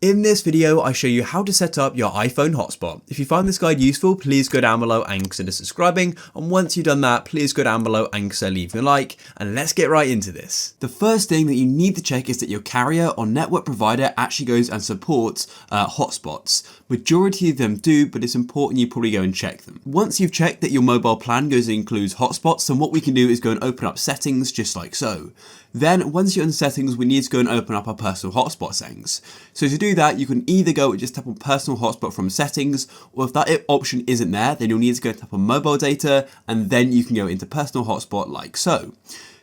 In this video, I show you how to set up your iPhone hotspot. If you find this guide useful, please go down below and consider subscribing. And once you've done that, please go down below and consider leaving a like. And let's get right into this. The first thing that you need to check is that your carrier or network provider actually goes and supports hotspots. Majority of them do, but it's important you probably go and check them. Once you've checked that your mobile plan goes and includes hotspots, then what we can do is go and open up settings just like so. Then once you're in settings, we need to go and open up our personal hotspot settings. So to do that, you can either go and just tap on personal hotspot from settings, or if that option isn't there, then you'll need to go tap on mobile data, and then you can go into personal hotspot like so.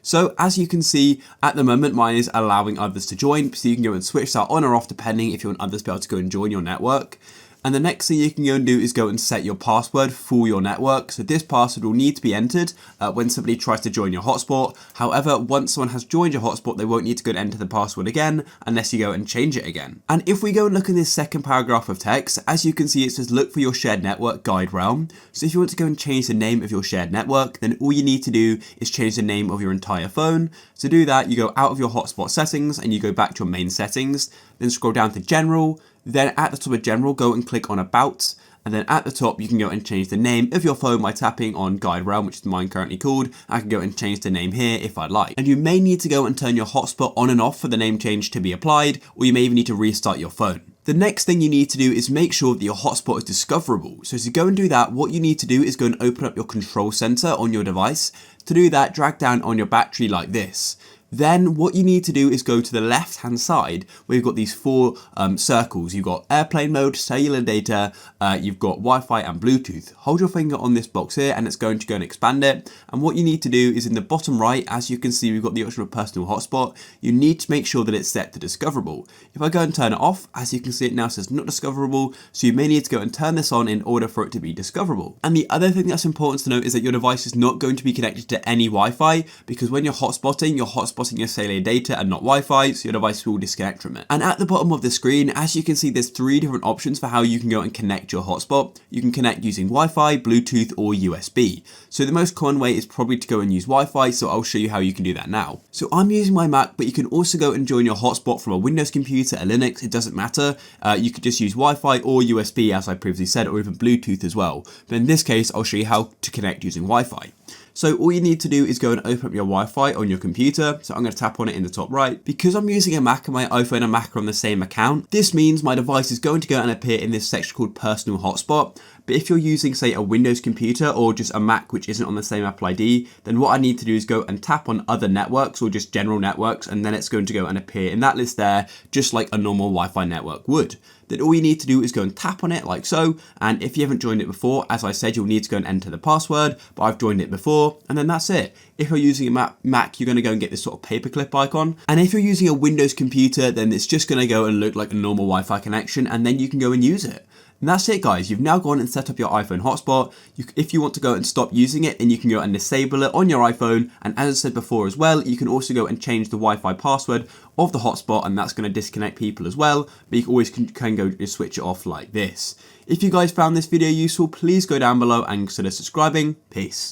So as you can see, at the moment, mine is allowing others to join, so you can go and switch that on or off depending if you want others to be able to go and join your network. And the next thing you can go and do is go and set your password for your network. So this password will need to be entered when somebody tries to join your hotspot. However, once someone has joined your hotspot, they won't need to go and enter the password again unless you go and change it again. And if we go and look in this second paragraph of text, as you can see, it says look for your shared network GuideRealm. So if you want to go and change the name of your shared network, then all you need to do is change the name of your entire phone. To do that, you go out of your hotspot settings and you go back to your main settings, then scroll down to general. Then at the top of general, go and click on about, and then at the top you can go and change the name of your phone by tapping on GuideRealm, which is mine currently called. I can go and change the name here if I'd like. And you may need to go and turn your hotspot on and off for the name change to be applied, or you may even need to restart your phone. The next thing you need to do is make sure that your hotspot is discoverable. So to go and do that, what you need to do is go and open up your control center on your device. To do that, drag down on your battery like this. Then what you need to do is go to the left hand side where you've got these four circles. You've got airplane mode, cellular data, you've got Wi-Fi and Bluetooth. Hold your finger on this box here and it's going to go and expand it. And what you need to do is in the bottom right, as you can see, we've got the option of personal hotspot. You need to make sure that it's set to discoverable. If I go and turn it off, as you can see, it now says not discoverable. So you may need to go and turn this on in order for it to be discoverable. And the other thing that's important to note is that your device is not going to be connected to any Wi-Fi, because when you're hotspotting your cellular data and not Wi-Fi, so your device will disconnect from it. And at the bottom of the screen, as you can see, there's three different options for how you can go and connect your hotspot. You can connect using Wi-Fi, Bluetooth, or USB. So the most common way is probably to go and use Wi-Fi, so I'll show you how you can do that now. So I'm using my Mac, but you can also go and join your hotspot from a Windows computer, a Linux, it doesn't matter. You could just use Wi-Fi or USB, as I previously said, or even Bluetooth as well. But in this case, I'll show you how to connect using Wi-Fi. So all you need to do is go and open up your Wi-Fi on your computer. So I'm going to tap on it in the top right. Because I'm using a Mac and my iPhone and Mac are on the same account, this means my device is going to go and appear in this section called personal hotspot. But if you're using, say, a Windows computer or just a Mac which isn't on the same Apple ID, then what I need to do is go and tap on other networks or just general networks, and then it's going to go and appear in that list there, just like a normal Wi-Fi network would. Then all you need to do is go and tap on it like so, and if you haven't joined it before, as I said, you'll need to go and enter the password, but I've joined it before, and then that's it. If you're using a Mac, you're going to go and get this sort of paperclip icon, and if you're using a Windows computer, then it's just going to go and look like a normal Wi-Fi connection, and then you can go and use it. And that's it, guys. You've now gone and set up your iPhone hotspot. If you want to go and stop using it, then you can go and disable it on your iPhone. And as I said before as well, you can also go and change the Wi-Fi password of the hotspot, and that's going to disconnect people as well. But you always can go and switch it off like this. If you guys found this video useful, please go down below and consider subscribing. Peace.